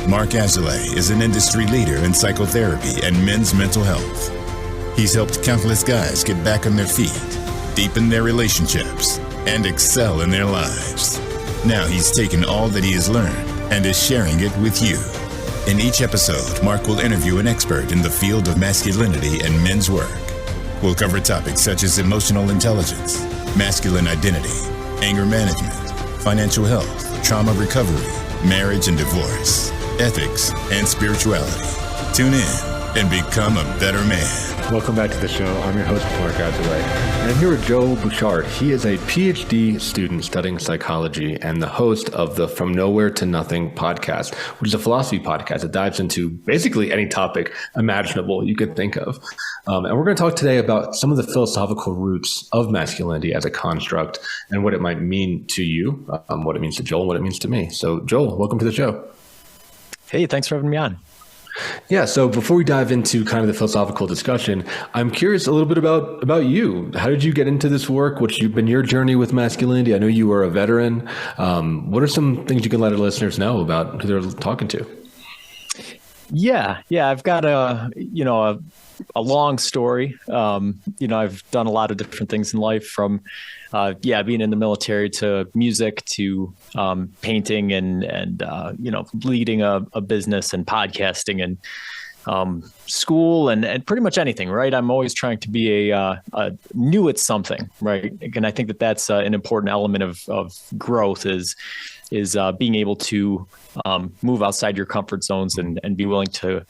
Mark Azalea is an industry leader in psychotherapy and men's mental health. He's helped countless guys get back on their feet, deepen their relationships, and excel in their lives. Now he's taken all that he has learned and is sharing it with you. In each episode, Mark will interview an expert in the field of masculinity and men's work. We'll cover topics such as emotional intelligence, masculine identity, anger management, financial health, trauma recovery, marriage and divorce, ethics, and spirituality. Tune in and become a better man. Welcome back to the show. I'm your host, Mark Azalea, and I'm here with Joel Bouchard. He is a PhD student studying psychology and the host of the From Nowhere to Nothing podcast, which is a philosophy podcast that dives into basically any topic imaginable you could think of. And we're going to talk today about some of the philosophical roots of masculinity as a construct and what it might mean to you, what it means to Joel, what it means to me. So Joel, welcome to the show. Hey, thanks for having me on. Yeah. So before we dive into kind of the philosophical discussion, I'm curious a little bit about you. How did you get into this work? What's been your journey with masculinity? I know you were a veteran. What are some things you can let our listeners know about who they're talking to? Yeah. I've got a long story. I've done a lot of different things in life, from being in the military to music to painting and leading a business and podcasting and school and pretty much anything, right? I'm always trying to be a new at something, right? And I think that's an important element of growth is being able to move outside your comfort zones and be willing to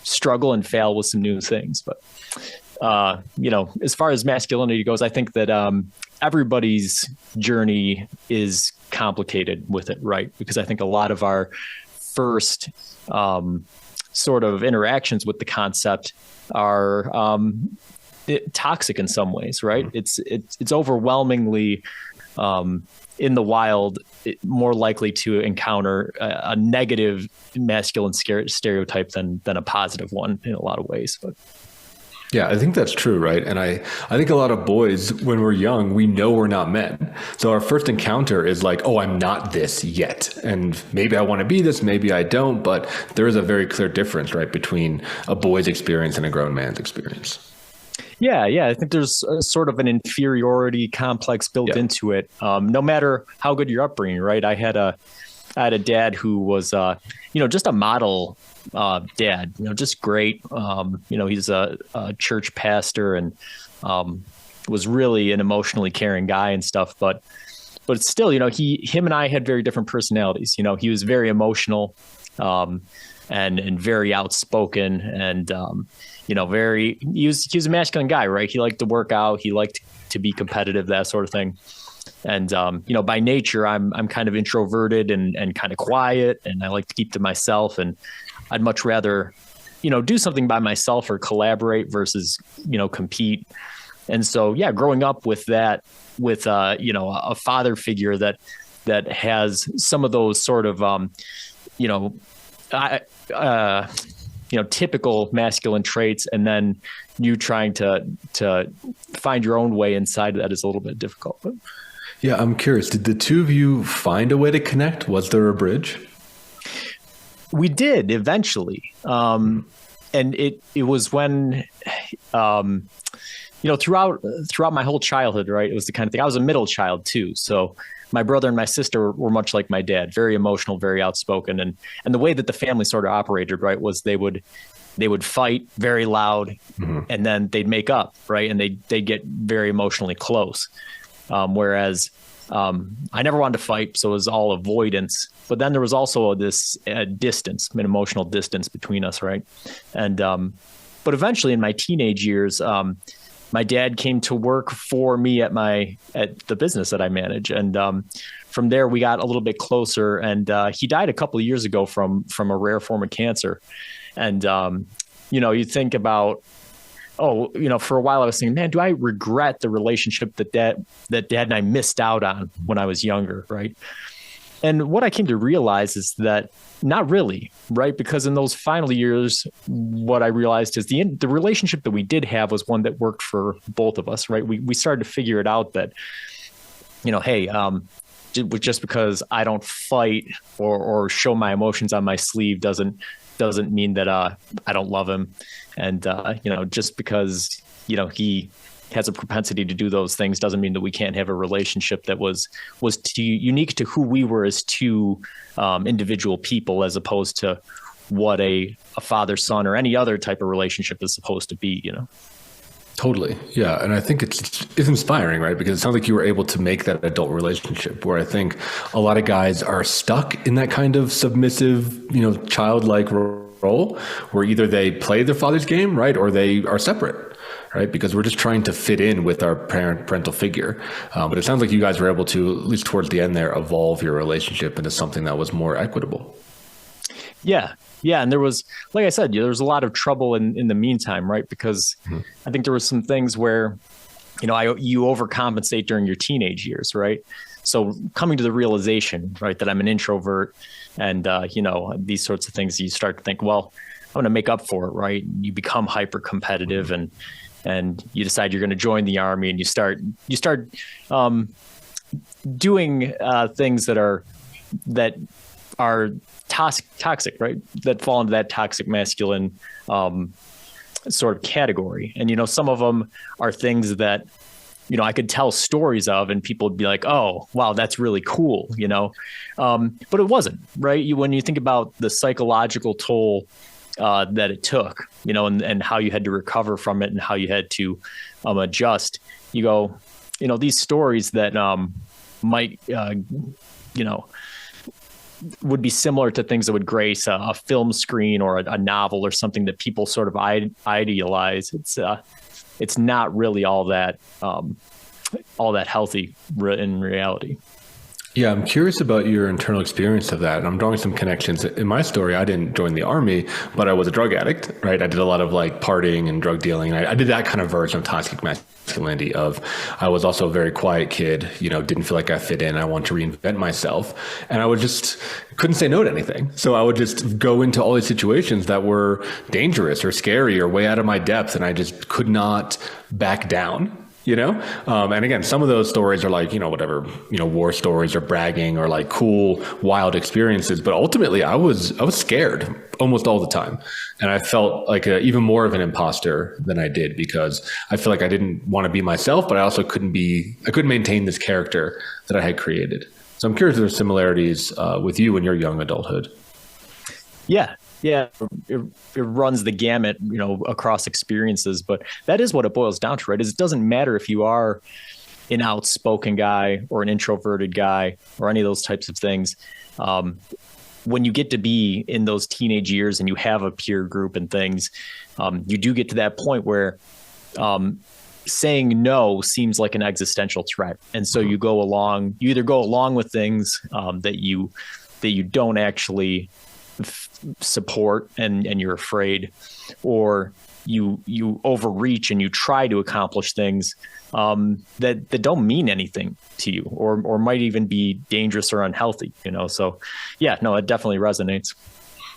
struggle and fail with some new things. But, as far as masculinity goes, I think that everybody's journey is complicated with it, right? Because I think a lot of our first sort of interactions with the concept are toxic in some ways, right? It's overwhelmingly in the wild, more likely to encounter a negative masculine stereotype than a positive one in a lot of ways. But yeah, I think that's true, right? And I think a lot of boys, when we're young, we know we're not men. So our first encounter is like, oh, I'm not this yet. And maybe I want to be this, maybe I don't. But there is a very clear difference, right, between a boy's experience and a grown man's experience. Yeah. I think there's a sort of an inferiority complex built into it. No matter how good your upbringing, right? I had a dad who was, just a model dad, just great. He's a church pastor and was really an emotionally caring guy and stuff. But still, him and I had very different personalities. He was very emotional and very outspoken and he was a masculine guy, right? He liked to work out. He liked to be competitive, that sort of thing. And, by nature, I'm kind of introverted and kind of quiet, and I like to keep to myself, and I'd much rather, do something by myself or collaborate versus, compete. And so, growing up with that, with, a father figure that has some of those sort of, typical masculine traits, and then you trying to find your own way inside of that is a little bit difficult. But yeah, I'm curious. Did the two of you find a way to connect? Was there a bridge? We did eventually. And it was when, throughout my whole childhood, right, it was the kind of thing. I was a middle child too. So my brother and my sister were much like my dad, very emotional, very outspoken. And the way that the family sort of operated, right, was they would fight very loud, and then they'd make up, right? And they'd get very emotionally close. Whereas I never wanted to fight, so it was all avoidance. But then there was also this distance, an emotional distance between us, right? And but eventually, in my teenage years, my dad came to work for me at the business that I manage, and from there we got a little bit closer. And he died a couple of years ago from a rare form of cancer. And you think about, for a while I was thinking, man, do I regret the relationship that dad and I missed out on when I was younger, right? And what I came to realize is that not really, right? Because in those final years, what I realized is the relationship that we did have was one that worked for both of us, right? We started to figure it out that, hey, just because I don't fight or show my emotions on my sleeve doesn't mean that I don't love him. And just because he has a propensity to do those things doesn't mean that we can't have a relationship that was unique to who we were as two individual people, as opposed to what a father-son or any other type of relationship is supposed to be. Totally. Yeah. And I think it's inspiring, right? Because it sounds like you were able to make that adult relationship, where I think a lot of guys are stuck in that kind of submissive, childlike role, where either they play their father's game, right? Or they are separate, right? Because we're just trying to fit in with our parental figure. But it sounds like you guys were able to, at least towards the end there, evolve your relationship into something that was more equitable. Yeah. Yeah. And there was, like I said, there was a lot of trouble in the meantime, right? Because I think there were some things where, you overcompensate during your teenage years, right? So coming to the realization, right, that I'm an introvert and, these sorts of things, you start to think, well, I'm going to make up for it, right? You become hyper competitive and you decide you're going to join the Army, and you start doing things that are toxic, right? That fall into that toxic masculine sort of category. And, some of them are things that, I could tell stories of, and people would be like, oh, wow, that's really cool, but it wasn't, right? When you think about the psychological toll that it took, and how you had to recover from it and how you had to adjust, you go, these stories that might, would be similar to things that would grace a film screen or a novel or something that people sort of idealize. It's not really all that healthy in reality. Yeah, I'm curious about your internal experience of that. And I'm drawing some connections. In my story, I didn't join the Army, but I was a drug addict, right? I did a lot of partying and drug dealing. I did that kind of version of toxic masculinity I was also a very quiet kid, didn't feel like I fit in. I wanted to reinvent myself. And I couldn't say no to anything. So I would just go into all these situations that were dangerous or scary or way out of my depth. And I just could not back down. And again, some of those stories are whatever, war stories or bragging or cool, wild experiences. But ultimately I was scared almost all the time. And I felt like even more of an imposter than I did, because I feel like I didn't want to be myself, but I also couldn't maintain this character that I had created. So I'm curious if there's similarities with you in your young adulthood. Yeah. Yeah, it runs the gamut, across experiences, but that is what it boils down to, right? Is it doesn't matter if you are an outspoken guy or an introverted guy or any of those types of things. When you get to be in those teenage years and you have a peer group and things, you do get to that point where saying no seems like an existential threat. And so you either go along with things that you don't actually support and you're afraid, or you overreach and you try to accomplish things that don't mean anything to you, or might even be dangerous or unhealthy, so yeah, no, it definitely resonates.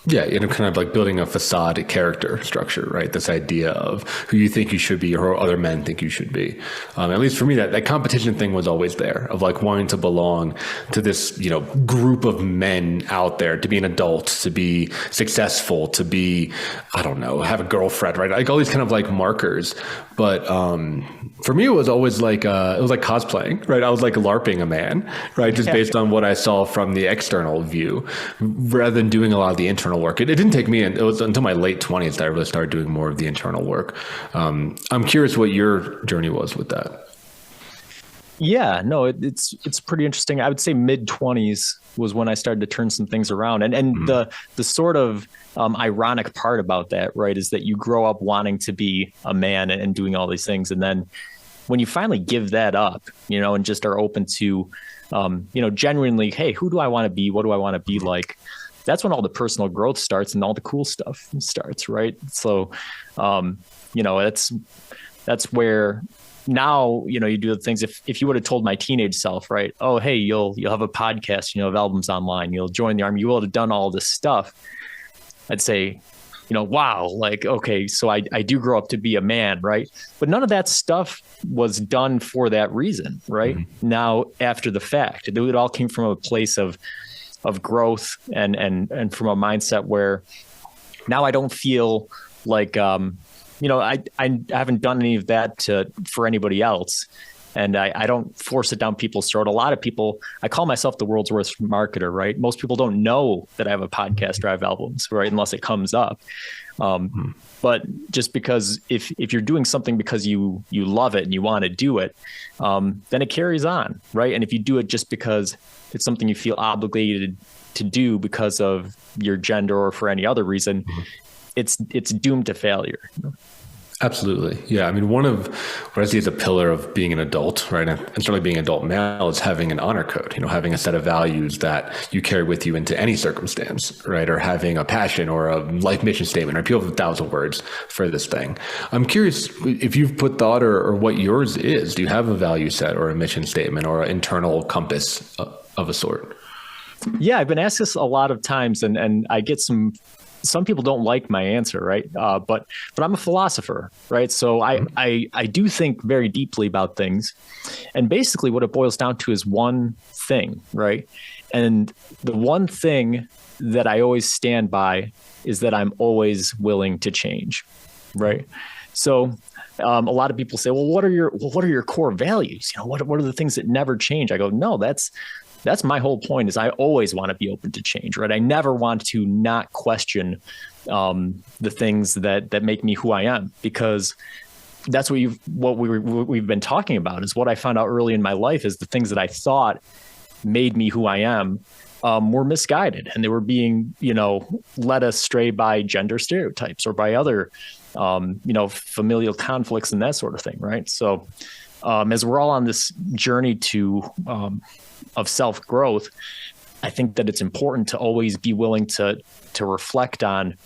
Yeah, kind of building a facade character structure, right? This idea of who you think you should be or other men think you should be. At least for me, that competition thing was always there, of wanting to belong to this, group of men out there, to be an adult, to be successful, to be, I don't know, have a girlfriend, right? All these kind of markers. But for me, it was always it was like cosplaying, right? I was LARPing a man, right? Just based on what I saw from the external view, rather than doing a lot of the internal work. It didn't take me, it was until my late 20s that I really started doing more of the internal work. I'm curious what your journey was with that. Yeah, no, it's pretty interesting. I would say mid-20s was when I started to turn some things around. And the sort of ironic part about that, right, is that you grow up wanting to be a man and doing all these things. And then when you finally give that up, and just are open to, genuinely, hey, who do I want to be? What do I want to be like? That's when all the personal growth starts and all the cool stuff starts, right? So, that's where now, you do the things. If you would have told my teenage self, right, oh, hey, you'll have a podcast, have albums online, you'll join the Army, you would have done all this stuff. I'd say, wow, like, okay, so I do grow up to be a man, right? But none of that stuff was done for that reason, right? Mm-hmm. Now, after the fact, it all came from a place of growth and from a mindset where now I don't feel like, I haven't done any of that for anybody else. And I don't force it down people's throat. A lot of people, I call myself the world's worst marketer, right? Most people don't know that I have a podcast or I have albums, right? Unless it comes up. But just because if you're doing something because you love it and you want to do it, then it carries on, right? And if you do it just because it's something you feel obligated to do because of your gender or for any other reason, it's doomed to failure. Absolutely. Yeah. I mean, one of what I see as a pillar of being an adult, right, and certainly being an adult male, is having an honor code, having a set of values that you carry with you into any circumstance, right, or having a passion or a life mission statement, right? People have 1,000 words for this thing. I'm curious if you've put thought or what yours is. Do you have a value set or a mission statement or an internal compass of a sort? Yeah, I've been asked this a lot of times, and I get some people don't like my answer, right? But I'm a philosopher, right? So I do think very deeply about things. And basically what it boils down to is one thing, right? And the one thing that I always stand by is that I'm always willing to change, right? So a lot of people say, well, what are your core values? What are the things that never change? I go, no, that's my whole point is I always want to be open to change, right? I never want to not question the things that make me who I am, because that's what we've been talking about is what I found out early in my life is the things that I thought made me who I am were misguided, and they were being, led astray by gender stereotypes or by other, familial conflicts and that sort of thing, right? So as we're all on this journey of self-growth, I think that it's important to always be willing to reflect on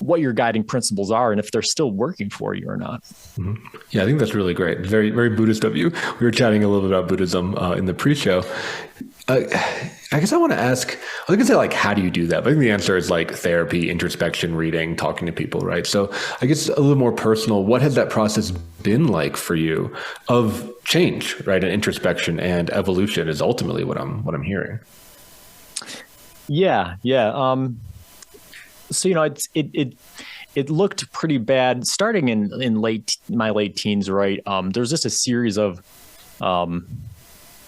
what your guiding principles are and if they're still working for you or not. Mm-hmm. Yeah, I think that's really great. Very, very Buddhist of you. We were chatting a little bit about Buddhism in the pre-show. I guess I want to ask, I was going to say, like, how do you do that? But I think the answer is like therapy, introspection, reading, talking to people, right? So I guess a little more personal, what has that process been like for you of change, right? And introspection and evolution is ultimately what I'm hearing. Yeah. So, it looked pretty bad starting in my late teens, right? There's just a series of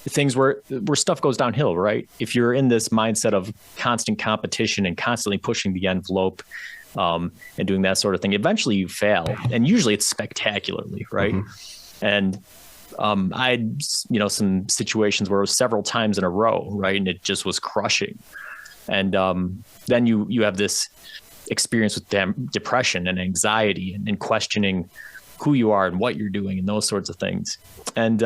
things where stuff goes downhill, right? If you're in this mindset of constant competition and constantly pushing the envelope and doing that sort of thing, eventually you fail. And usually it's spectacularly, right? Mm-hmm. And I had, some situations where it was several times in a row, right? And it just was crushing. And then you have this experience with depression and anxiety and questioning who you are and what you're doing and those sorts of things. And,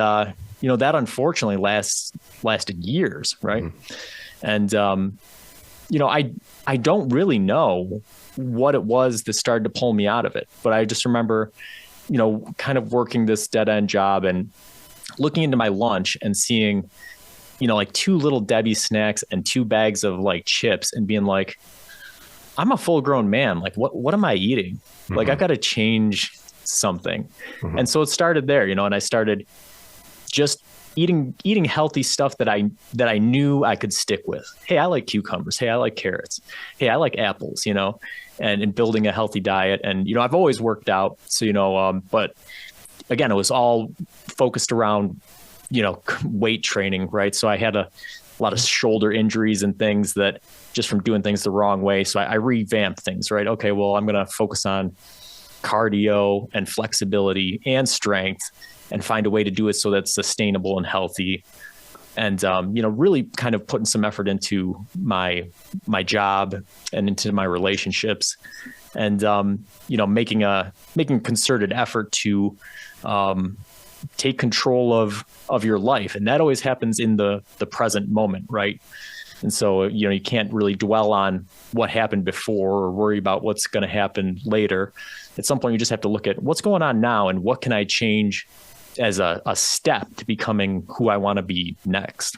that unfortunately lasted years. Right. Mm-hmm. And, I don't really know what it was that started to pull me out of it, but I just remember, kind of working this dead end job and looking into my lunch and seeing, like 2 Little Debbie snacks and 2 bags of like chips and being like, I'm a full grown man. Like, what am I eating? Mm-hmm. Like, I got to change something. Mm-hmm. And so it started there, and I started just eating healthy stuff that I knew I could stick with. Hey, I like cucumbers. Hey, I like carrots. Hey, I like apples, and building a healthy diet. And, I've always worked out. So, but again, it was all focused around, weight training, right? So I had a lot of shoulder injuries and things that just from doing things the wrong way. So I revamped things, right? Okay, well, I'm going to focus on cardio and flexibility and strength and find a way to do it so that's sustainable and healthy. And, really kind of putting some effort into my job and into my relationships and, making a concerted effort to take control of your life. And that always happens in the present moment, right? And so, you can't really dwell on what happened before or worry about what's going to happen later. At some point, you just have to look at what's going on now and what can I change as a step to becoming who I want to be next.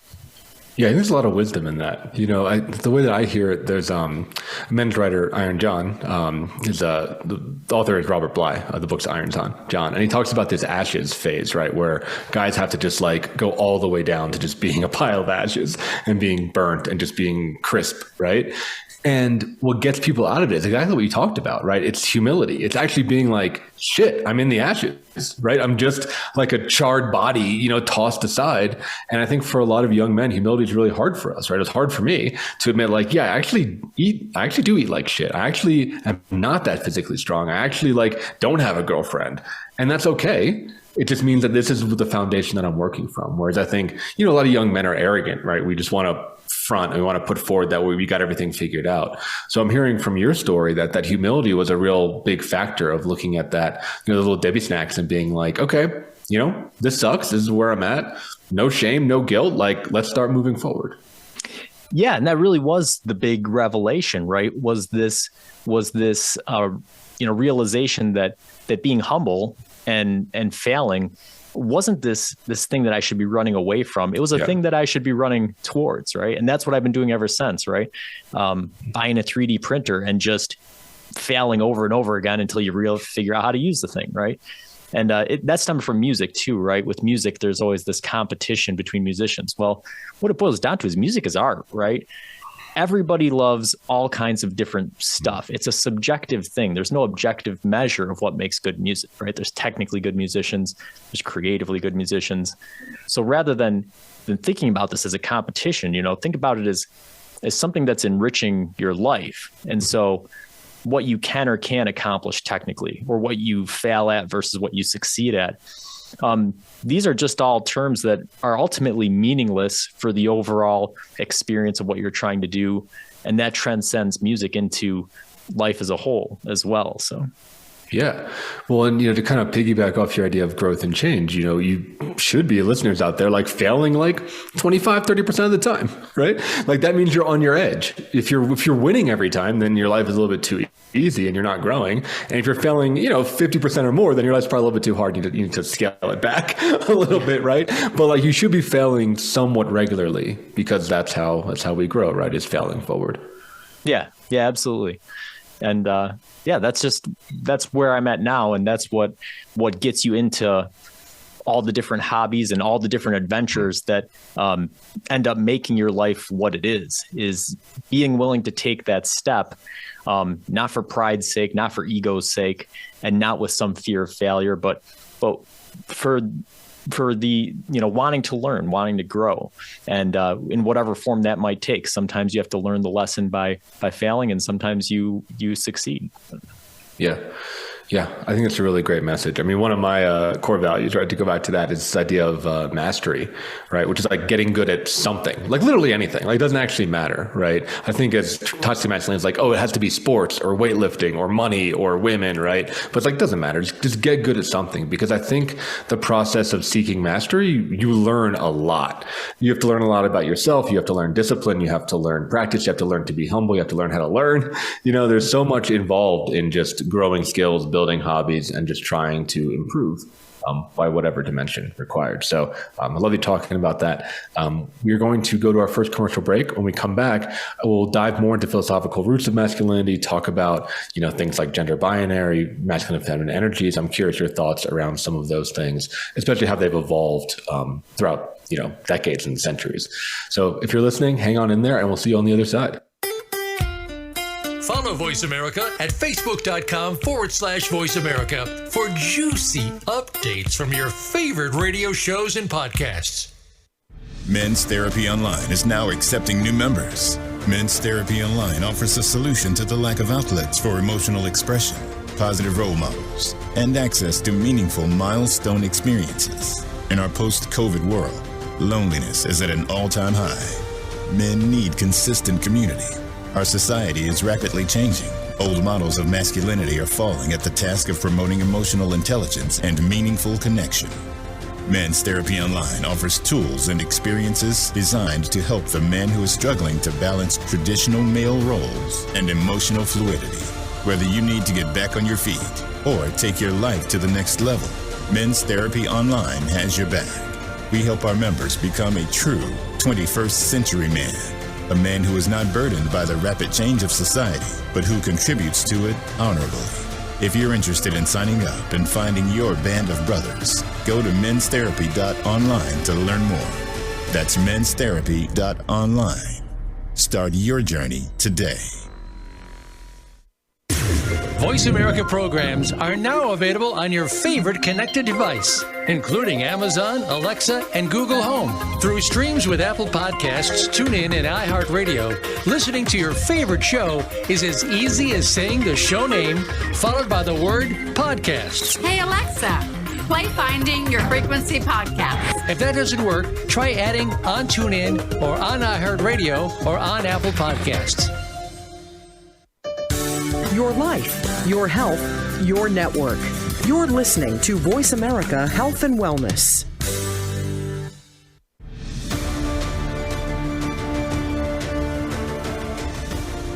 Yeah, I think there's a lot of wisdom in that. The way that I hear it, there's a men's writer, Iron John, the author is Robert Bly, the book's Iron John, and he talks about this ashes phase, right, where guys have to just like go all the way down to just being a pile of ashes and being burnt and just being crisp, right? And what gets people out of it is exactly what you talked about, right? It's humility. It's actually being like, shit, I'm in the ashes, right? I'm just like a charred body, tossed aside. And I think for a lot of young men, humility is really hard for us, right? It's hard for me to admit like, yeah, I actually do eat like shit. I actually am not that physically strong. I actually like don't have a girlfriend, and that's okay. It just means that this is the foundation that I'm working from. Whereas I think, a lot of young men are arrogant, right? We just want to front and we want to put forward that we got everything figured out. So I'm hearing from your story that humility was a real big factor of looking at that, the little Debbie snacks and being like, okay, this sucks. This is where I'm at. No shame, no guilt. Like, let's start moving forward. Yeah. And that really was the big revelation, right? Was this realization that being humble and failing wasn't this thing that I should be running away from. It was a thing that I should be running towards, right? And that's what I've been doing ever since, right? Buying a 3D printer and just failing over and over again until you really figure out how to use the thing, right? And that stemmed from music too, right? With music, there's always this competition between musicians. Well, what it boils down to is music is art, right? Everybody loves all kinds of different stuff. It's a subjective thing. There's no objective measure of what makes good music, right? There's technically good musicians. There's creatively good musicians. So rather than thinking about this as a competition, think about it as something that's enriching your life. And so what you can or can't accomplish technically, or what you fail at versus what you succeed at. These are just all terms that are ultimately meaningless for the overall experience of what you're trying to do. And that transcends music into life as a whole as well. So. Yeah. Well, and, to kind of piggyback off your idea of growth and change, you should be listeners out there, like failing like 25, 30% of the time, right? Like that means you're on your edge. If you're winning every time, then your life is a little bit too easy and you're not growing. And if you're failing, 50% or more, then your life's probably a little bit too hard. You need to scale it back a little bit, right? But like you should be failing somewhat regularly, because that's how we grow, right? Is failing forward. Yeah. Yeah, absolutely. And, that's where I'm at now. And that's what gets you into all the different hobbies and all the different adventures that end up making your life what it is being willing to take that step, not for pride's sake, not for ego's sake, and not with some fear of failure, but for the, wanting to learn, wanting to grow, and in whatever form that might take. Sometimes you have to learn the lesson by failing, and sometimes you succeed. Yeah. Yeah, I think it's a really great message. I mean, one of my core values, right, to go back to that, is this idea of mastery, right, which is like getting good at something, like literally anything. Like it doesn't actually matter, right? I think as toxic masculinity is like, oh, it has to be sports or weightlifting or money or women, right? But it's like, it doesn't matter. Just get good at something, because I think the process of seeking mastery, you learn a lot. You have to learn a lot about yourself. You have to learn discipline. You have to learn practice. You have to learn to be humble. You have to learn how to learn. There's so much involved in just growing skills, building hobbies, and just trying to improve by whatever dimension required. So I love you talking about that. We're going to go to our first commercial break. When we come back, we'll dive more into philosophical roots of masculinity, talk about, things like gender binary, masculine and feminine energies. I'm curious your thoughts around some of those things, especially how they've evolved throughout, decades and centuries. So if you're listening, hang on in there, and we'll see you on the other side. Follow Voice America at Facebook.com/Voice America for juicy updates from your favorite radio shows and podcasts. Men's Therapy Online is now accepting new members. Men's Therapy Online offers a solution to the lack of outlets for emotional expression, positive role models, and access to meaningful milestone experiences. In our post-COVID world, loneliness is at an all-time high. Men need consistent community. Our society is rapidly changing. Old models of masculinity are falling at the task of promoting emotional intelligence and meaningful connection. Men's Therapy Online offers tools and experiences designed to help the man who is struggling to balance traditional male roles and emotional fluidity. Whether you need to get back on your feet or take your life to the next level, Men's Therapy Online has your back. We help our members become a true 21st century man, a man who is not burdened by the rapid change of society, but who contributes to it honorably. If you're interested in signing up and finding your band of brothers, go to menstherapy.online to learn more. That's menstherapy.online. Start your journey today. Voice America programs are now available on your favorite connected device, including Amazon, Alexa, and Google Home. Through streams with Apple Podcasts, TuneIn, and iHeartRadio, listening to your favorite show is as easy as saying the show name followed by the word podcast. Hey, Alexa, play Finding Your Frequency podcast. If that doesn't work, try adding on TuneIn or on iHeartRadio or on Apple Podcasts. Your life, your health, your network. You're listening to Voice America Health and Wellness.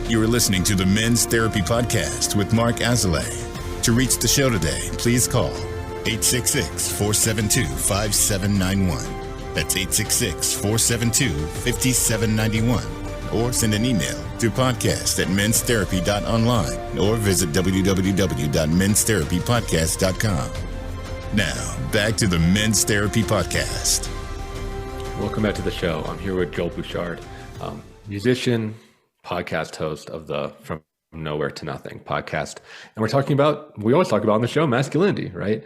You are listening to the Men's Therapy Podcast with Mark Azalea. To reach the show today, please call 866-472-5791. That's 866-472-5791. Or send an email to podcast@menstherapy.online or visit www.menstherapypodcast.com. Now, back to the Men's Therapy Podcast. Welcome back to the show. I'm here with Joel Bouchard, musician, podcast host of the From Nowhere to Nothing podcast. And we always talk about on the show, masculinity, right?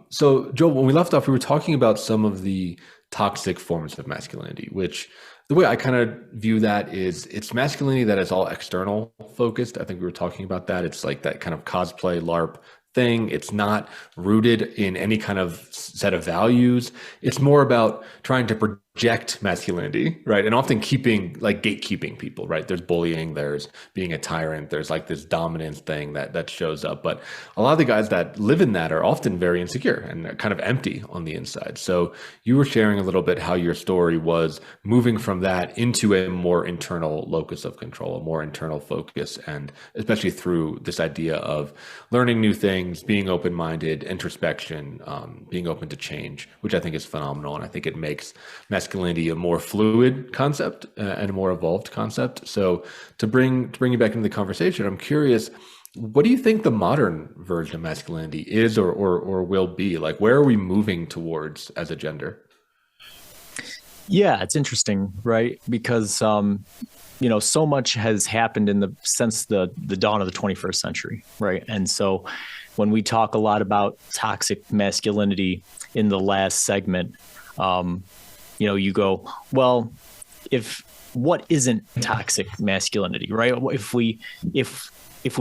So Joel, when we left off, we were talking about some of the toxic forms of masculinity, which the way I kind of view that is it's masculinity that is all external focused. I think we were talking about that. It's like that kind of cosplay LARP thing. It's not rooted in any kind of set of values. It's more about trying to project masculinity, right? And often gatekeeping people, right? There's bullying, there's being a tyrant, there's like this dominance thing that shows up. But a lot of the guys that live in that are often very insecure and kind of empty on the inside. So you were sharing a little bit how your story was moving from that into a more internal locus of control, a more internal focus, and especially through this idea of learning new things, being open-minded, introspection, being open to change, which I think is phenomenal. And I think it makes masculinity a more fluid concept and a more evolved concept. So to bring you back into the conversation, I'm curious, what do you think the modern version of masculinity is or will be? Like, where are we moving towards as a gender? Yeah, it's interesting, right? Because, so much has happened since the dawn of the 21st century, right? And so when we talk a lot about toxic masculinity in the last segment, you go, well, what isn't toxic masculinity, right? If we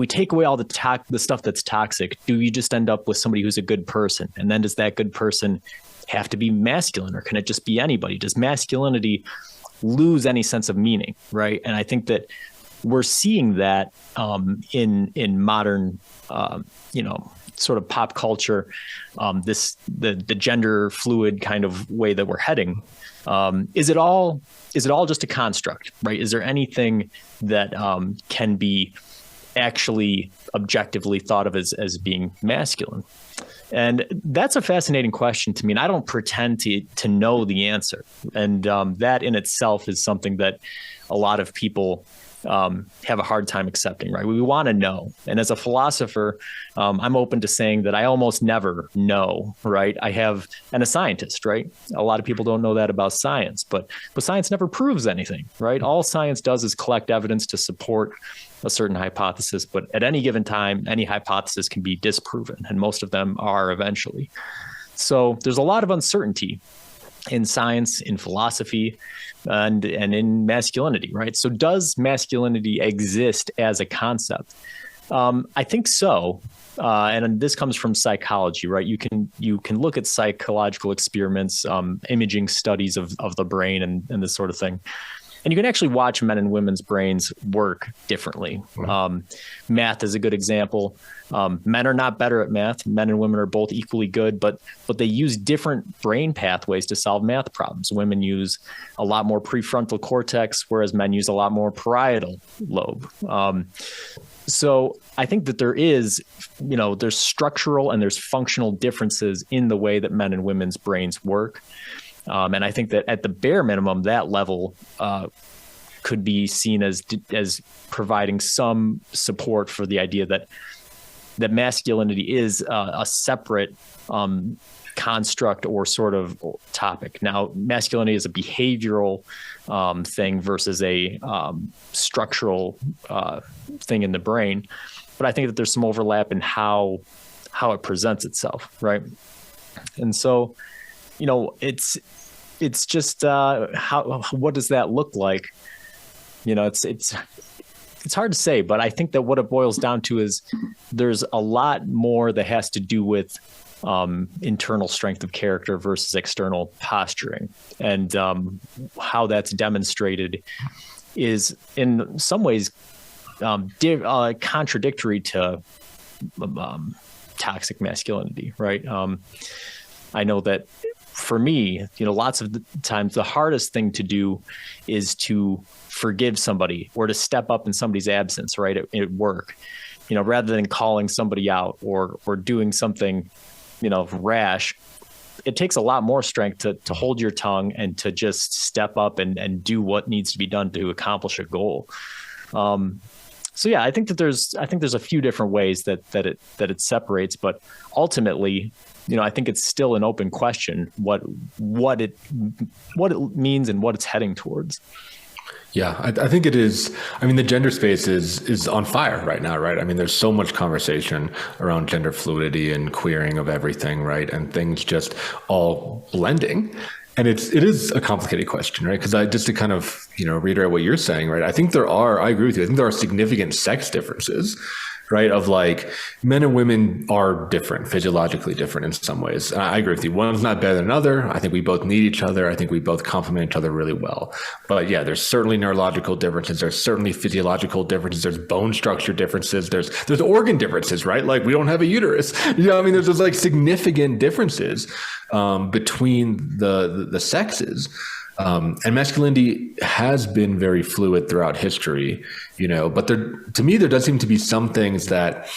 take away all the stuff that's toxic, do you just end up with somebody who's a good person? And then does that good person have to be masculine, or can it just be anybody? Does masculinity lose any sense of meaning, right? And I think that we're seeing that in modern, sort of pop culture, the gender fluid kind of way that we're heading. Is it all just a construct, right? Is there anything that can be actually objectively thought of as being masculine? And that's a fascinating question to me. And I don't pretend to know the answer. And that in itself is something that a lot of people have a hard time accepting, right? We want to know. And as a philosopher, I'm open to saying that I almost never know, right? And a scientist, right? A lot of people don't know that about science, but science never proves anything, right? All science does is collect evidence to support a certain hypothesis, but at any given time, any hypothesis can be disproven, and most of them are eventually. So there's a lot of uncertainty in science, in philosophy, and in masculinity, right? So does masculinity exist as a concept? I think so. And this comes from psychology, right? You can look at psychological experiments, imaging studies of the brain and this sort of thing. And you can actually watch men and women's brains work differently. Math is a good example. Men are not better at math. Men and women are both equally good, but they use different brain pathways to solve math problems. Women use a lot more prefrontal cortex, whereas men use a lot more parietal lobe. So I think that there's structural and there's functional differences in the way that men and women's brains work. And I think that at the bare minimum, that level could be seen as providing some support for the idea that masculinity is a separate construct or sort of topic. Now, masculinity is a behavioral thing versus a structural thing in the brain. But I think that there's some overlap in how it presents itself, right? And so, it's just what does that look like? It's hard to say, but I think that what it boils down to is there's a lot more that has to do with internal strength of character versus external posturing. And how that's demonstrated is in some ways contradictory to toxic masculinity, right? I know that for me, lots of the times the hardest thing to do is to forgive somebody or to step up in somebody's absence, right? At work, rather than calling somebody out or doing something, rash. It takes a lot more strength to hold your tongue and to just step up and do what needs to be done to accomplish a goal. So yeah, I think there's a few different ways that it separates, but ultimately, I think it's still an open question what it means and what it's heading towards. Yeah, I think it is. I mean, the gender space is on fire right now, right? I mean, there's so much conversation around gender fluidity and queering of everything, right? And things just all blending. And it is a complicated question, right? Because just to kind of, reiterate what you're saying, right? I agree with you. I think there are significant sex differences, right? Of like men and women are different, physiologically different in some ways. And I agree with you. One's not better than another. I think we both need each other. I think we both complement each other really well. But yeah, there's certainly neurological differences. There's certainly physiological differences. There's bone structure differences. There's organ differences, right? Like we don't have a uterus. There's like significant differences between the sexes. And masculinity has been very fluid throughout history, but to me, there does seem to be some things that,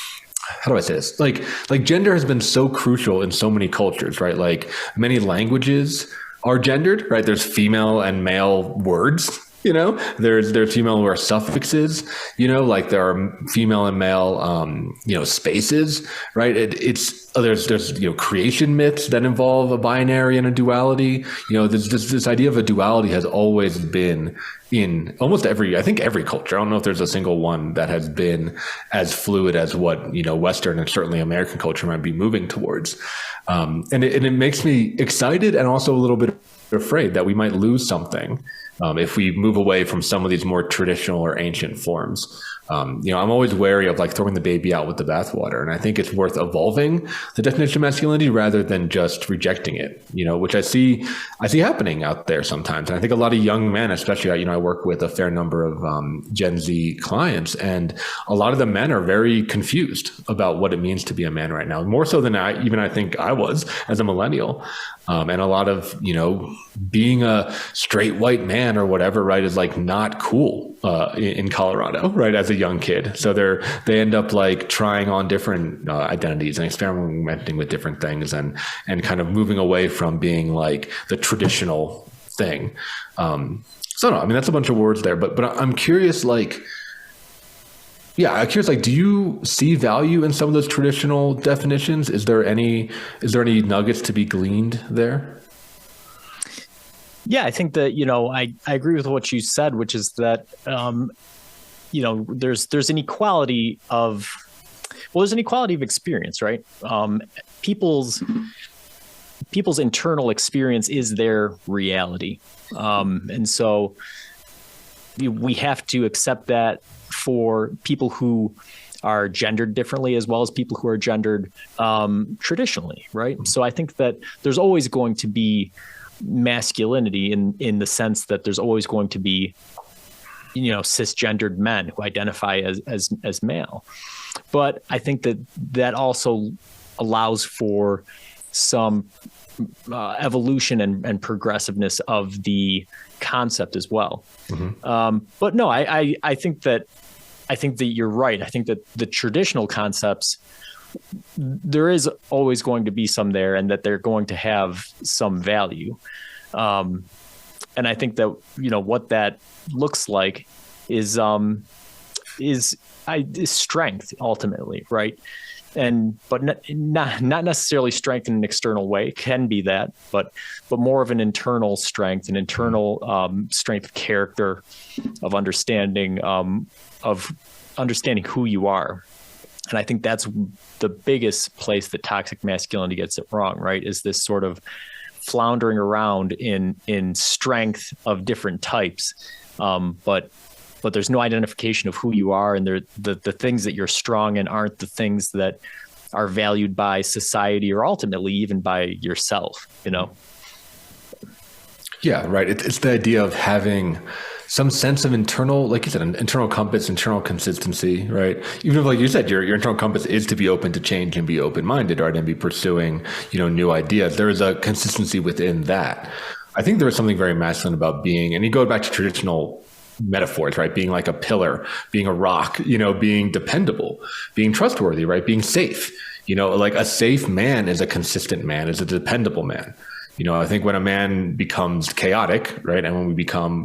how do I say this? Like gender has been so crucial in so many cultures, right? Like many languages are gendered, right? There's female and male words, there's female where suffixes, like there are female and male, spaces, right? There's creation myths that involve a binary and a duality. This idea of a duality has always been in almost every culture. I don't know if there's a single one that has been as fluid as what, Western and certainly American culture might be moving towards. And it makes me excited and also a little bit afraid that we might lose something if we move away from some of these more traditional or ancient forms. I'm always wary of like throwing the baby out with the bathwater. And I think it's worth evolving the definition of masculinity rather than just rejecting it, which I see happening out there sometimes. And I think a lot of young men, especially, I work with a fair number of Gen Z clients, and a lot of the men are very confused about what it means to be a man right now, more so than I think I was as a millennial. And a lot of, being a straight white man or whatever, right, is like not cool in Colorado, right, as a young kid. So they end up like trying on different identities and experimenting with different things and kind of moving away from being like the traditional thing. So no, that's a bunch of words there, but I'm curious, do you see value in some of those traditional definitions? Is there any nuggets to be gleaned there? Yeah, I think that, I agree with what you said, which is that, there's an equality of experience, right? People's internal experience is their reality. And so we have to accept that for people who are gendered differently as well as people who are gendered traditionally, right? So I think that there's always going to be masculinity in the sense that there's always going to be, cisgendered men who identify as male. But I think that also allows for some evolution and progressiveness of the concept as well. Mm-hmm. But no, I think that you're right. I think that the traditional concepts, there is always going to be some there and that they're going to have some value. And I think that, what that looks like is strength ultimately, right? But not necessarily strength in an external way. It can be that, but more of an internal strength, an internal strength of character, of understanding who you are. And I think that's the biggest place that toxic masculinity gets it wrong, right? Is this sort of floundering around in strength of different types, but there's no identification of who you are, and the things that you're strong in aren't the things that are valued by society or ultimately even by yourself, Yeah, right. It's the idea of having some sense of internal, like you said, an internal compass, internal consistency, right? Even if, like you said, your internal compass is to be open to change and be open-minded, right? And be pursuing, new ideas. There is a consistency within that. I think there is something very masculine about being, and you go back to traditional metaphors, right? Being like a pillar, being a rock, being dependable, being trustworthy, right? Being safe, like a safe man is a consistent man, is a dependable man. I think when a man becomes chaotic, right? And when we become,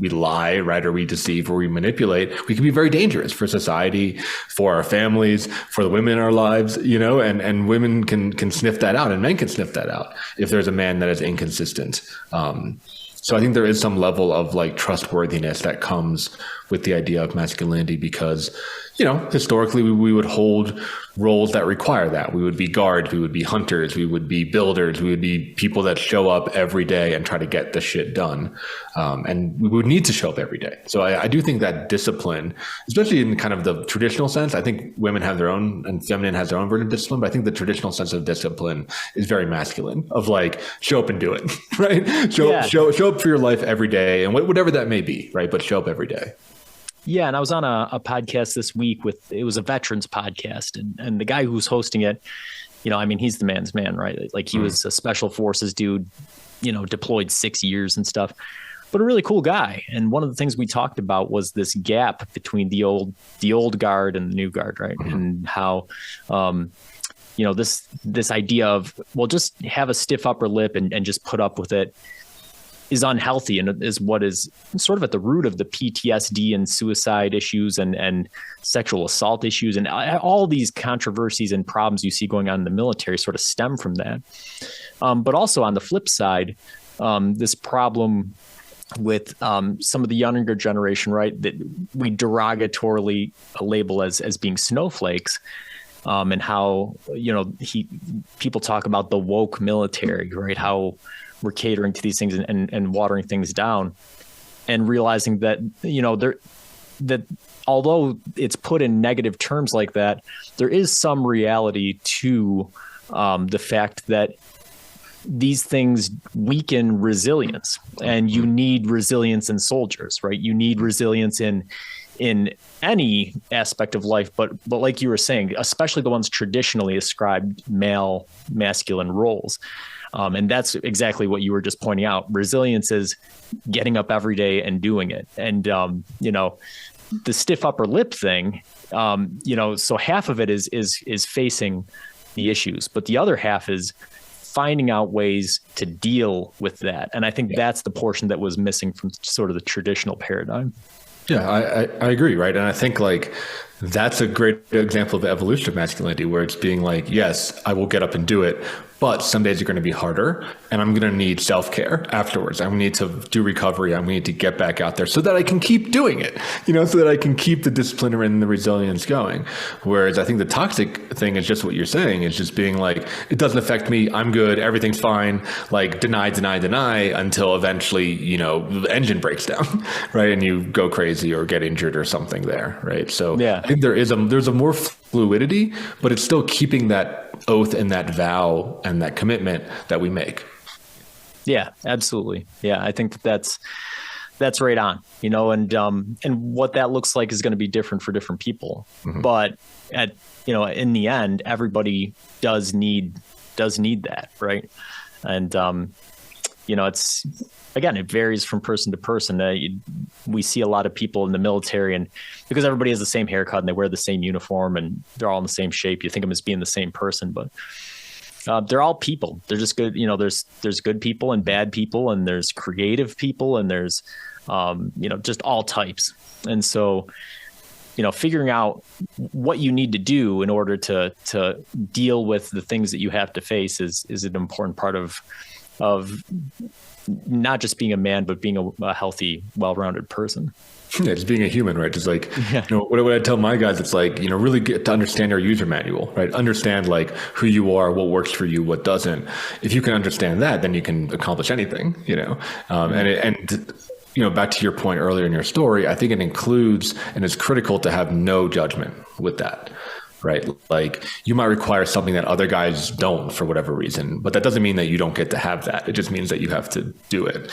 we lie, right? Or we deceive or we manipulate, we can be very dangerous for society, for our families, for the women in our lives, and women can sniff that out and men can sniff that out if there's a man that is inconsistent. So I think there is some level of like trustworthiness that comes with the idea of masculinity because, historically we would hold roles that require that. We would be guards, we would be hunters, we would be builders, we would be people that show up every day and try to get the shit done. And we would need to show up every day. So I do think that discipline, especially in kind of the traditional sense, I think women have their own and feminine has their own version of discipline, but I think the traditional sense of discipline is very masculine, of like, show up and do it, right? Show up for your life every day and whatever that may be, right? But show up every day. Yeah. And I was on a podcast this week it was a veterans podcast, and the guy who's hosting it, he's the man's man, right? Like he was a special forces dude, deployed 6 years and stuff, but a really cool guy. And one of the things we talked about was this gap between the old guard and the new guard, right? Mm-hmm. And how, this idea of, well, just have a stiff upper lip and just put up with it is unhealthy and is what is sort of at the root of the PTSD and suicide issues and sexual assault issues. And all these controversies and problems you see going on in the military sort of stem from that. But also on the flip side, this problem with some of the younger generation, right, that we derogatorily label as being snowflakes. And how, people talk about the woke military, right? How we're catering to these things and watering things down, and realizing that, that although it's put in negative terms like that, there is some reality to the fact that these things weaken resilience, and you need resilience in soldiers, right? You need resilience in any aspect of life, but like you were saying, especially the ones traditionally ascribed masculine roles. And that's exactly what you were just pointing out. Resilience is getting up every day and doing it. And, the stiff upper lip thing, so half of it is facing the issues, but the other half is finding out ways to deal with that. And I think that's the portion that was missing from sort of the traditional paradigm. Yeah, I agree, right? And I think like that's a great example of the evolution of masculinity, where it's being like, yes, I will get up and do it, but some days are going to be harder, and I'm going to need self-care afterwards. I'm going to need to do recovery. I'm going to need to get back out there so that I can keep doing it, so that I can keep the discipline and the resilience going. Whereas I think the toxic thing is just what you're saying. It's just being like, it doesn't affect me. I'm good. Everything's fine. Like deny until eventually, the engine breaks down, right? And you go crazy or get injured or something there, right? So yeah. I think there's a more fluidity, but it's still keeping that oath and that vow and that commitment that we make. Yeah, absolutely. Yeah, I think that's right on, and what that looks like is going to be different for different people. Mm-hmm. But in the end, everybody does need that, right? And it's, again, it varies from person to person. We see a lot of people in the military, and because everybody has the same haircut and they wear the same uniform and they're all in the same shape, you think of them as being the same person. But they're all people. They're just good. There's good people and bad people, and there's creative people, and there's, just all types. And so, figuring out what you need to do in order to deal with the things that you have to face is an important part of not just being a man, but being a healthy, well-rounded person. Yeah, just being a human, right? Just like, what I tell my guys, it's like, really get to understand our user manual, right? Understand like who you are, what works for you, what doesn't. If you can understand that, then you can accomplish anything, and back to your point earlier in your story, I think it includes and is critical to have no judgment with that. Right. Like you might require something that other guys don't for whatever reason, but that doesn't mean that you don't get to have that. It just means that you have to do it.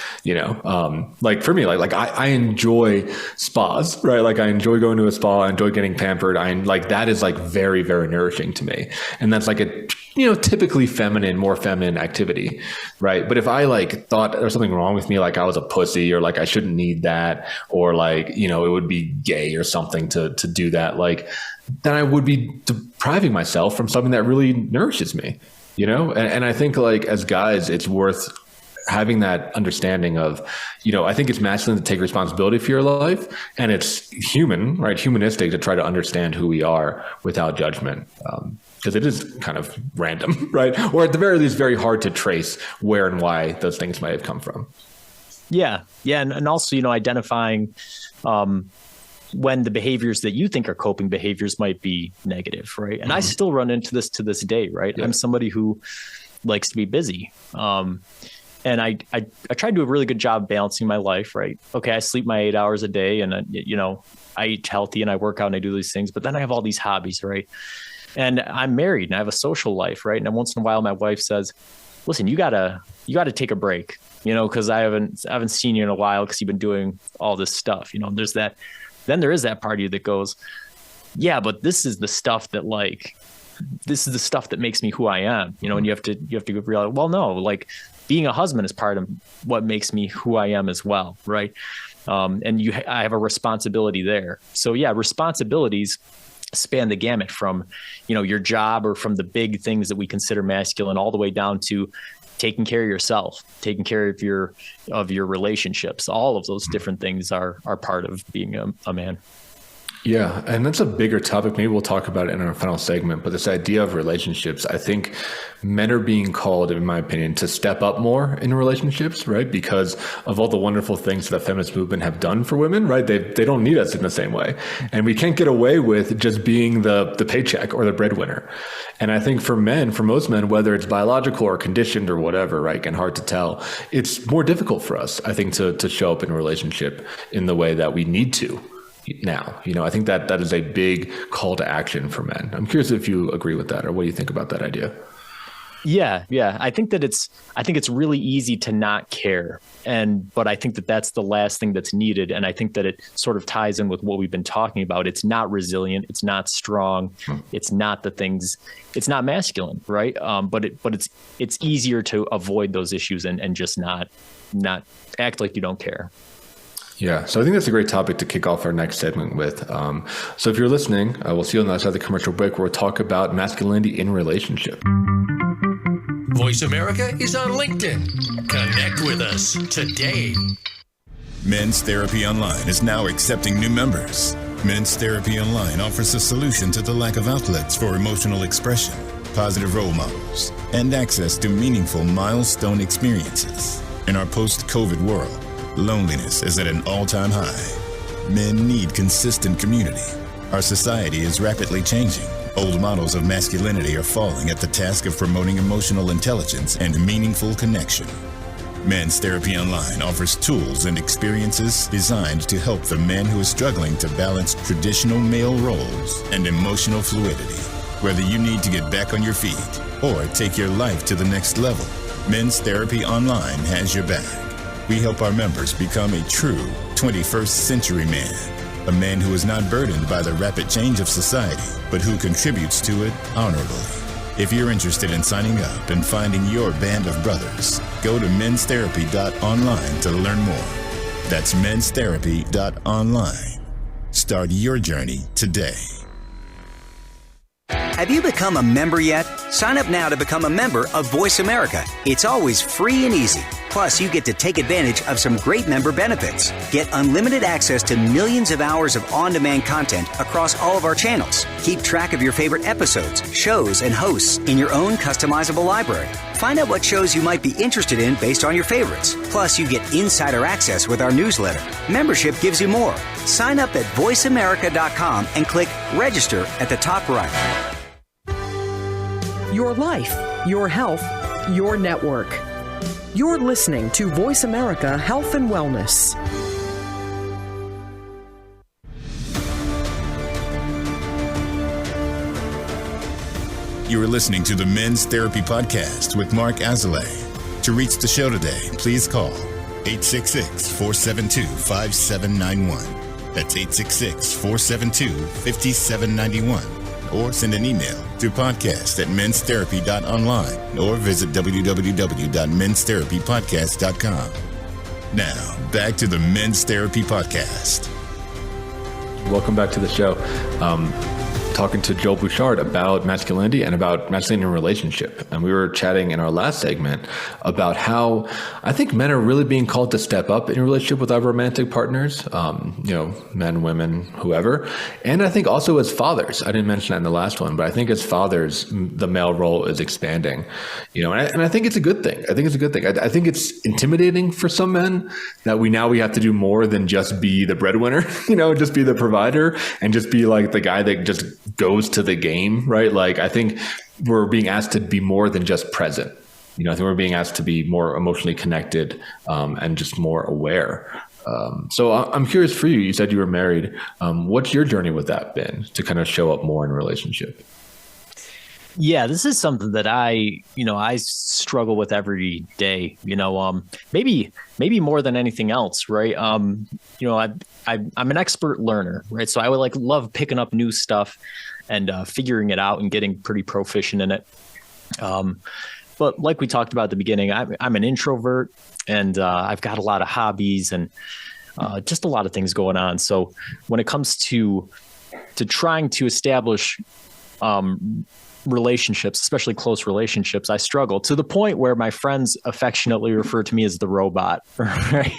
Like for me, like I enjoy spas, right? Like I enjoy going to a spa. I enjoy getting pampered. That is like very, very nourishing to me. And that's like a, typically more feminine activity. Right. But if I like thought there was something wrong with me, like I was a pussy or like I shouldn't need that, or like, it would be gay or something to do that, like, then I would be depriving myself from something that really nourishes me, and I think like as guys, it's worth having that understanding of, I think it's masculine to take responsibility for your life, and it's humanistic to try to understand who we are without judgment. Because it is kind of random, right? Or at the very least, very hard to trace where and why those things might have come from. Yeah. And also, identifying, when the behaviors that you think are coping behaviors might be negative, right? And I still run into this to this day, right? Yeah. I'm somebody who likes to be busy. And I try to do a really good job balancing my life, right? Okay, I sleep my 8 hours a day and, I eat healthy and I work out and I do these things, but then I have all these hobbies, right? And I'm married and I have a social life, right? And then once in a while, my wife says, listen, you gotta take a break, because I haven't seen you in a while because you've been doing all this stuff, there's that. Then there is that part of you that goes, yeah, but this is the stuff that makes me who I am, and you have to realize, well, no, like being a husband is part of what makes me who I am as well. Right. And I have a responsibility there. So yeah, responsibilities span the gamut from, your job or from the big things that we consider masculine all the way down to taking care of yourself, taking care of your relationships. All of those different things are part of being a man. Yeah. And that's a bigger topic. Maybe we'll talk about it in our final segment, but this idea of relationships, I think men are being called, in my opinion, to step up more in relationships, right? Because of all the wonderful things that the feminist movement have done for women, right? They don't need us in the same way. And we can't get away with just being the paycheck or the breadwinner. And I think for most men, whether it's biological or conditioned or whatever, right? And hard to tell, it's more difficult for us, I think, to show up in a relationship in the way that we need to now. I think that is a big call to action for men. I'm curious if you agree with that, or what do you think about that idea? Yeah. I think it's really easy to not care. But I think that that's the last thing that's needed. And I think that it sort of ties in with what we've been talking about. It's not resilient. It's not strong. It's not it's not masculine. Right. But it's easier to avoid those issues and just not act like you don't care. Yeah. So I think that's a great topic to kick off our next segment with. So if you're listening, we'll see you on the other side of the commercial break where we'll talk about masculinity in relationship. Voice America is on LinkedIn. Connect with us today. Men's Therapy Online is now accepting new members. Men's Therapy Online offers a solution to the lack of outlets for emotional expression, positive role models, and access to meaningful milestone experiences. In our post-COVID world, loneliness is at an all-time high. Men need consistent community. Our society is rapidly changing. Old models of masculinity are falling at the task of promoting emotional intelligence and meaningful connection. Men's Therapy Online offers tools and experiences designed to help the man who is struggling to balance traditional male roles and emotional fluidity. Whether you need to get back on your feet or take your life to the next level, Men's Therapy Online has your back. We help our members become a true 21st century man, a man who is not burdened by the rapid change of society, but who contributes to it honorably. If you're interested in signing up and finding your band of brothers, go to menstherapy.online to learn more. That's menstherapy.online. Start your journey today. Have you become a member yet? Sign up now to become a member of Voice America. It's always free and easy. Plus, you get to take advantage of some great member benefits. Get unlimited access to millions of hours of on-demand content across all of our channels. Keep track of your favorite episodes, shows, and hosts in your own customizable library. Find out what shows you might be interested in based on your favorites. Plus, you get insider access with our newsletter. Membership gives you more. Sign up at voiceamerica.com and click register at the top right. Your life, your health, your network. You're listening to Voice America Health and Wellness. You are listening to the Men's Therapy Podcast with Mark Azalea. To reach the show today, please call 866-472-5791. That's 866-472-5791. Or send an email to podcast@menstherapy.online or visit www.menstherapypodcast.com. Now, back to the Men's Therapy Podcast. Welcome back to the show. Talking to Joel Bouchard about masculinity and about masculinity in relationship. And we were chatting in our last segment about how I think men are really being called to step up in a relationship with our romantic partners, men, women, whoever. And I think also as fathers, I didn't mention that in the last one, but I think as fathers, the male role is expanding, and I think it's a good thing. I think it's a good thing. I think it's intimidating for some men that we have to do more than just be the breadwinner, just be the provider and just be like the guy that just goes to the game, right? Like, I think we're being asked to be more than just present. I think we're being asked to be more emotionally connected and just more aware. So I'm curious for you. You said you were married. What's your journey with that been to kind of show up more in a relationship? Yeah, this is something that I struggle with every day, maybe more than anything else. Right. I'm an expert learner, right? So I would love picking up new stuff and figuring it out and getting pretty proficient in it. But like we talked about at the beginning, I'm an introvert and I've got a lot of hobbies and just a lot of things going on. So when it comes to trying to establish relationships, especially close relationships, I struggle to the point where my friends affectionately refer to me as the robot, right?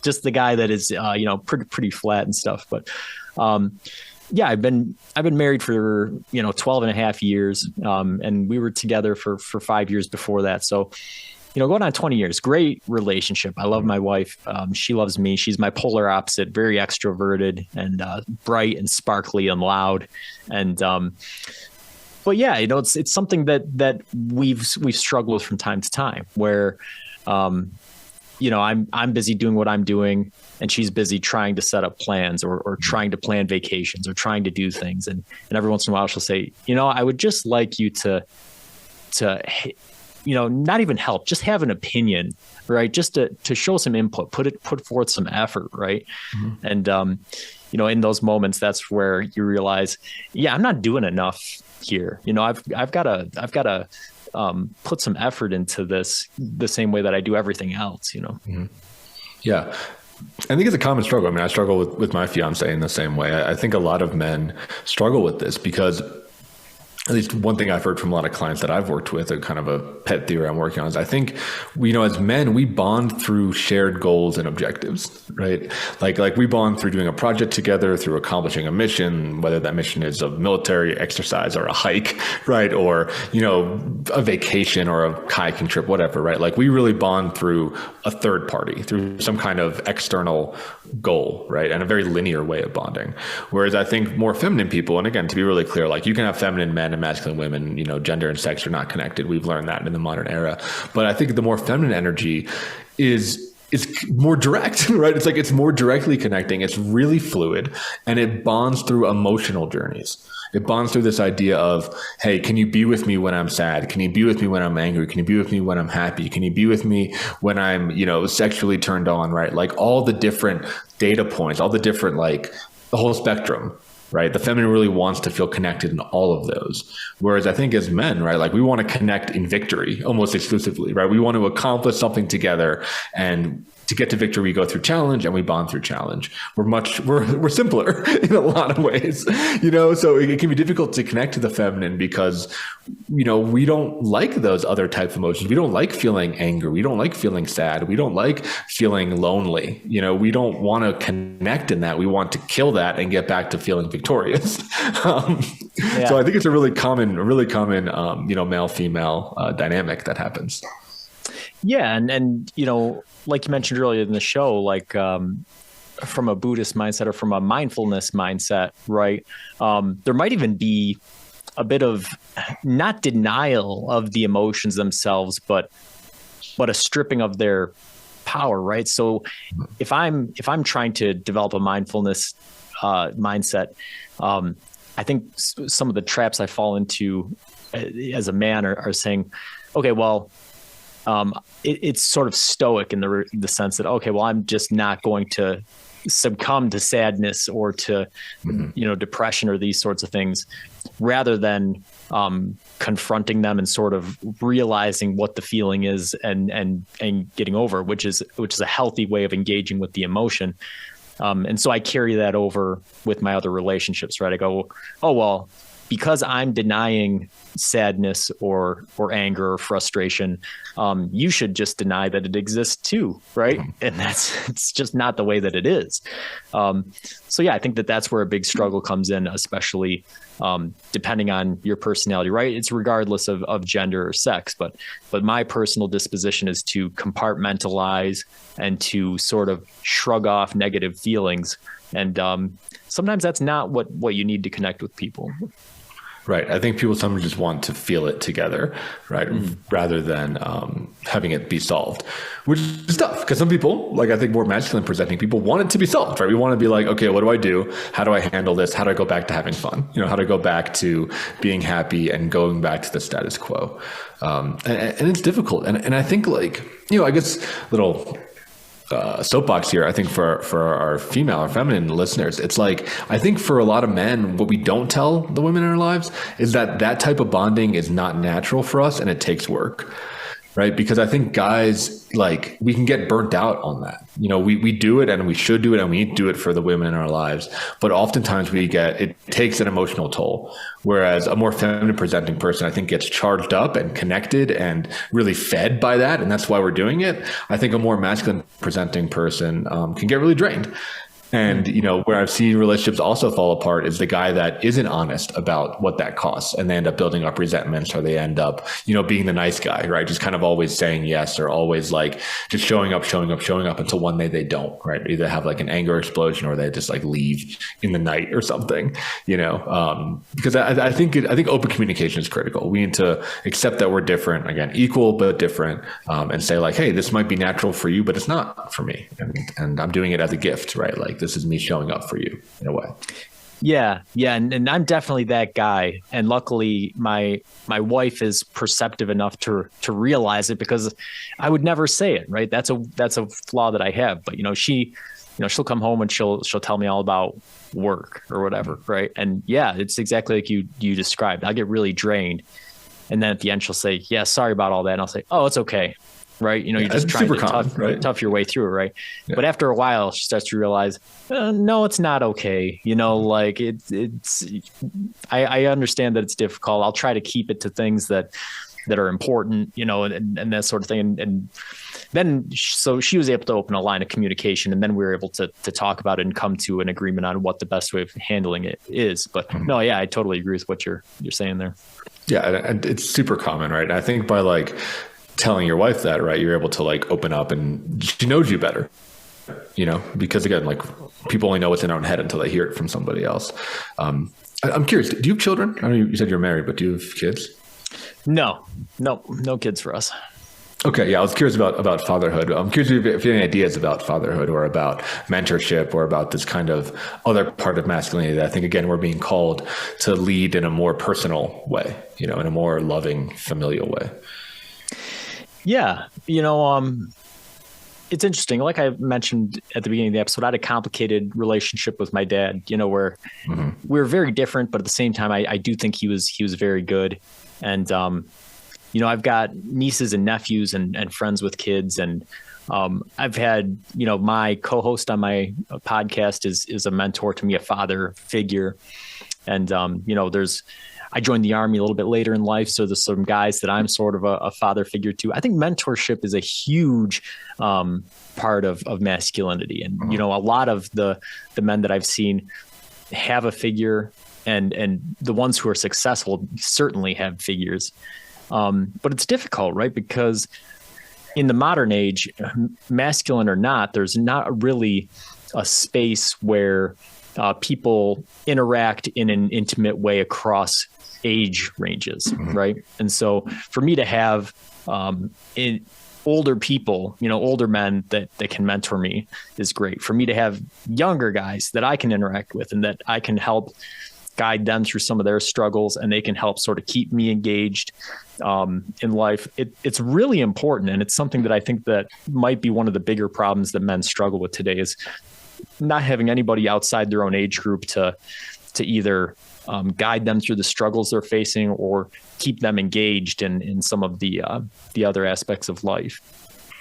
Just the guy that is, pretty flat and stuff. But I've been married for 12 and a half years, and we were together for 5 years before that. So, going on 20 years, great relationship. I love my wife. She loves me. She's my polar opposite, very extroverted and bright and sparkly and loud. And but yeah, it's something that we've struggled with from time to time where, I'm busy doing what I'm doing and she's busy trying to set up plans or trying to plan vacations or trying to do things. And every once in a while she'll say, I would just like you to not even help, just have an opinion, right? Just to show some input, put forth some effort. Right. Mm-hmm. And, in those moments, that's where you realize, I'm not doing enough here. I've got to put some effort into this the same way that I do everything else, Mm-hmm. Yeah. I think it's a common struggle. I mean, I struggle with my fiance in the same way. I think a lot of men struggle with this because at least one thing I've heard from a lot of clients that I've worked with, a kind of a pet theory I'm working on, is I think as men, we bond through shared goals and objectives, right? Like we bond through doing a project together, through accomplishing a mission, whether that mission is a military exercise or a hike, right? Or, a vacation or a kayaking trip, whatever, right? Like we really bond through a third party, through some kind of external goal, right? And a very linear way of bonding. Whereas I think more feminine people, and again, to be really clear, like you can have feminine men and masculine women, gender and sex are not connected. We've learned that in the modern era. But I think the more feminine energy is more direct, right? It's like it's more directly connecting. It's really fluid and it bonds through emotional journeys. It bonds through this idea of, hey, can you be with me when I'm sad? Can you be with me when I'm angry? Can you be with me when I'm happy? Can you be with me when I'm, sexually turned on, right? Like all the different data points, all the different, the whole spectrum, right? The feminine really wants to feel connected in all of those. Whereas I think as men, right, like we want to connect in victory almost exclusively, right? We want to accomplish something together and to get to victory, we go through challenge and we bond through challenge. We're simpler in a lot of ways, so it can be difficult to connect to the feminine because, we don't like those other types of emotions. We don't like feeling anger. We don't like feeling sad. We don't like feeling lonely. We don't want to connect in that. We want to kill that and get back to feeling victorious. So I think it's a really common, male-female dynamic that happens. Yeah. And, like you mentioned earlier in the show, like, from a Buddhist mindset or from a mindfulness mindset, right? There might even be a bit of not denial of the emotions themselves, but a stripping of their power, right? So if I'm trying to develop a mindfulness mindset, I think some of the traps I fall into as a man are saying, okay, well, it's sort of stoic in the sense that, okay, well, I'm just not going to succumb to sadness or to, depression or these sorts of things, rather than confronting them and sort of realizing what the feeling is and getting over, which is a healthy way of engaging with the emotion. And so I carry that over with my other relationships, right? I go, oh, well, because I'm denying sadness or anger or frustration, you should just deny that it exists too, right? And it's just not the way that it is. So yeah, I think that's where a big struggle comes in, especially depending on your personality, right? It's regardless of gender or sex, but my personal disposition is to compartmentalize and to sort of shrug off negative feelings. And sometimes that's not what you need to connect with people. Right. I think people sometimes just want to feel it together, right? Rather than having it be solved, which is tough because some people, like I think more masculine presenting people, want it to be solved, right? We want to be like, okay, what do I do? How do I handle this? How do I go back to having fun? How do I go back to being happy and going back to the status quo? And it's difficult. And I think I guess little soapbox here, I think for our female or feminine listeners, it's like, I think for a lot of men, what we don't tell the women in our lives is that type of bonding is not natural for us and it takes work, right? Because I think guys, we can get burnt out on that. We do it and we should do it and we need to do it for the women in our lives. But oftentimes it takes an emotional toll. Whereas a more feminine presenting person, I think, gets charged up and connected and really fed by that. And that's why we're doing it. I think a more masculine presenting person can get really drained. And, where I've seen relationships also fall apart is the guy that isn't honest about what that costs. And they end up building up resentments, or they end up, being the nice guy, right? Just kind of always saying yes, or always just showing up until one day they don't, right? Either have an anger explosion or they just leave in the night or something, because I think open communication is critical. We need to accept that we're different, again, equal, but different, and say hey, this might be natural for you, but it's not for me. And I'm doing it as a gift, right? This is me showing up for you in a way. Yeah. And I'm definitely that guy. And luckily my wife is perceptive enough to realize it, because I would never say it, right? That's a flaw that I have. But, she'll come home and she'll tell me all about work or whatever. Right. And yeah, it's exactly like you described. I'll get really drained. And then at the end, she'll say, yeah, sorry about all that. And I'll say, oh, it's okay. Right. You're just trying to tough your way through it. Right. Yeah. But after a while, she starts to realize, no, it's not okay. I understand that it's difficult. I'll try to keep it to things that are important, and that sort of thing. And then, so she was able to open a line of communication, and then we were able to talk about it and come to an agreement on what the best way of handling it is. But no, yeah, I totally agree with what you're saying there. Yeah. And it's super common, right? I think by telling your wife that, right, you're able to open up and she knows you better, because again, people only know what's in their own head until they hear it from somebody else. I'm curious, do you have children? I know you said you're married, but do you have kids? No kids for us. Okay. Yeah. I was curious about fatherhood. I'm curious if you have any ideas about fatherhood or about mentorship or about this kind of other part of masculinity that I think, again, we're being called to lead in a more personal way, in a more loving, familial way. Yeah. It's interesting. Like I mentioned at the beginning of the episode, I had a complicated relationship with my dad, where we were very different, but at the same time, I do think he was very good. And, I've got nieces and nephews and friends with kids. And I've had, my co-host on my podcast is a mentor to me, a father figure. And, I joined the Army a little bit later in life. So there's some guys that I'm sort of a father figure to. I think mentorship is a huge part of masculinity. And, a lot of the men that I've seen have a figure, and the ones who are successful certainly have figures. But it's difficult, right? Because in the modern age, masculine or not, there's not really a space where people interact in an intimate way across age ranges, right? And so for me to have older people, older men that can mentor me is great. For me to have younger guys that I can interact with and that I can help guide them through some of their struggles, and they can help sort of keep me engaged in life. It's really important. And it's something that I think that might be one of the bigger problems that men struggle with today, is not having anybody outside their own age group to either guide them through the struggles they're facing or keep them engaged in some of the other aspects of life.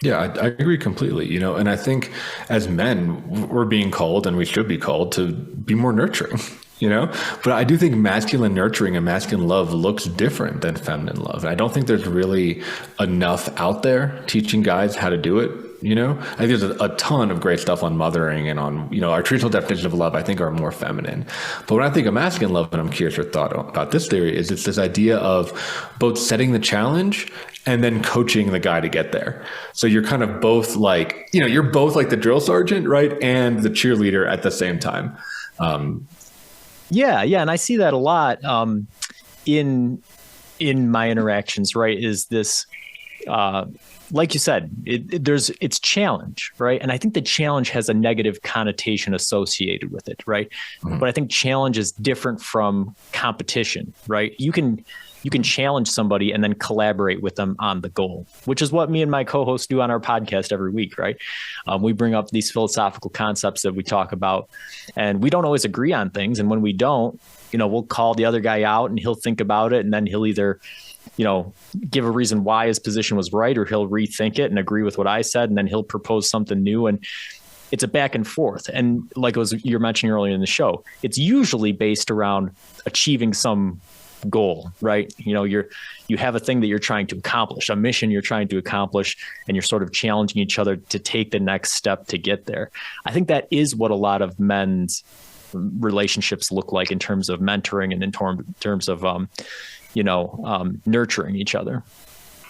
Yeah, I agree completely. And I think as men, we're being called, and we should be called, to be more nurturing. But I do think masculine nurturing and masculine love looks different than feminine love. And I don't think there's really enough out there teaching guys how to do it. I think there's a ton of great stuff on mothering and on, our traditional definitions of love, I think, are more feminine. But when I think of masculine love, and I'm curious your thought about this theory, is it's this idea of both setting the challenge and then coaching the guy to get there. So you're kind of both like, you're both like the drill sergeant, right? And the cheerleader at the same time. Yeah. And I see that a lot in my interactions, right? Is this, like you said, it's challenge, right? And I think the challenge has a negative connotation associated with it, right? But I think challenge is different from competition, right? You can challenge somebody and then collaborate with them on the goal, which is what me and my co-host do on our podcast every week, right? We bring up these philosophical concepts that we talk about, and we don't always agree on things. And when we don't, we'll call the other guy out, and he'll think about it, and then he'll either give a reason why his position was right, or he'll rethink it and agree with what I said, and then he'll propose something new. And it's a back and forth. And like you're mentioning earlier in the show, it's usually based around achieving some goal, right? You have a thing that you're trying to accomplish, a mission you're trying to accomplish, and you're sort of challenging each other to take the next step to get there. I think that is what a lot of men's relationships look like in terms of mentoring and in terms of nurturing each other.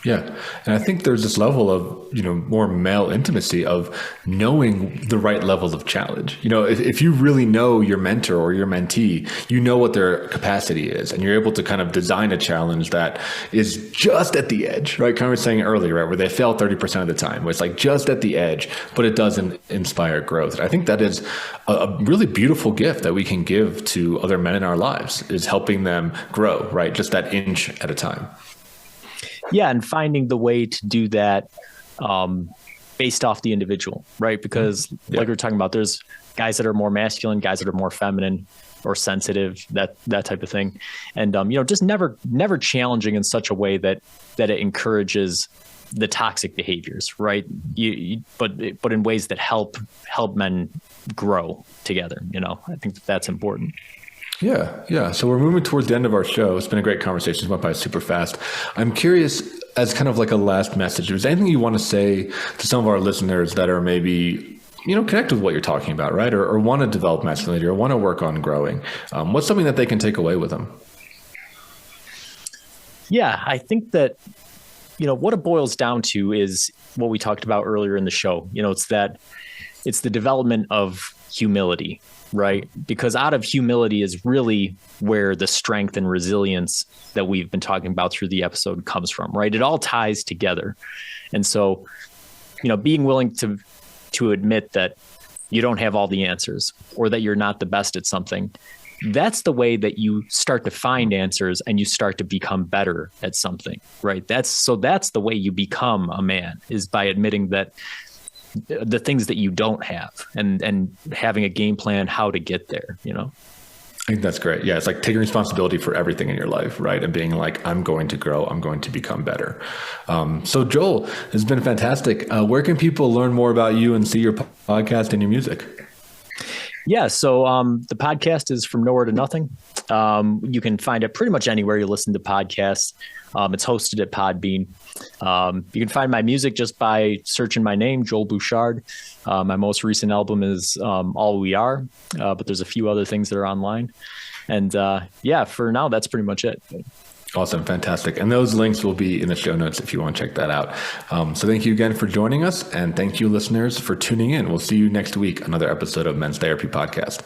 Yeah. And I think there's this level of, more male intimacy of knowing the right level of challenge. If you really know your mentor or your mentee, you know what their capacity is, and you're able to kind of design a challenge that is just at the edge, right? Kind of was saying earlier, right? Where they fail 30% of the time, where it's like just at the edge, but it doesn't inspire growth. And I think that is a really beautiful gift that we can give to other men in our lives, is helping them grow, right? Just that inch at a time. Yeah. And finding the way to do that based off the individual, right? Because like we're talking about, there's guys that are more masculine, guys that are more feminine or sensitive, that type of thing. And, just never challenging in such a way that it encourages the toxic behaviors, right? But in ways that help men grow together. I think that's important. Yeah. So we're moving towards the end of our show. It's been a great conversation. It went by super fast. I'm curious, as kind of like a last message, is there anything you want to say to some of our listeners that are maybe, connect with what you're talking about, right? Or want to develop masculinity or want to work on growing? What's something that they can take away with them? Yeah, I think that, what it boils down to is what we talked about earlier in the show. It's the development of humility, right? Because out of humility is really where the strength and resilience that we've been talking about through the episode comes from, right? It all ties together. And so, being willing to admit that you don't have all the answers, or that you're not the best at something, that's the way that you start to find answers and you start to become better at something, right? That's the way you become a man, is by admitting that the things that you don't have and having a game plan how to get there, I think that's great. Yeah, it's like taking responsibility for everything in your life, right? And being like, I'm going to grow, I'm going to become better. So Joel, it's been fantastic. Where can people learn more about you and see your podcast and your music? Yeah, so the podcast is From Nowhere to Nothing. You can find it pretty much anywhere you listen to podcasts. It's hosted at Podbean. You can find my music just by searching my name, Joel Bouchard. My most recent album is All We Are, but there's a few other things that are online. And yeah, for now, that's pretty much it. Awesome. Fantastic. And those links will be in the show notes if you want to check that out. So thank you again for joining us. And thank you, listeners, for tuning in. We'll see you next week, another episode of Men's Therapy Podcast.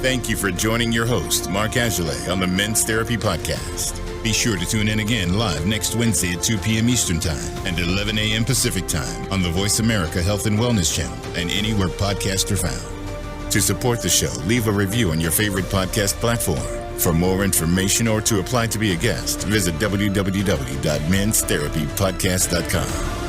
Thank you for joining your host, Mark Aguilé, on the Men's Therapy Podcast. Be sure to tune in again live next Wednesday at 2 p.m. Eastern Time and 11 a.m. Pacific Time on the Voice America Health and Wellness Channel and anywhere podcasts are found. To support the show, leave a review on your favorite podcast platform. For more information or to apply to be a guest, visit www.menstherapypodcast.com.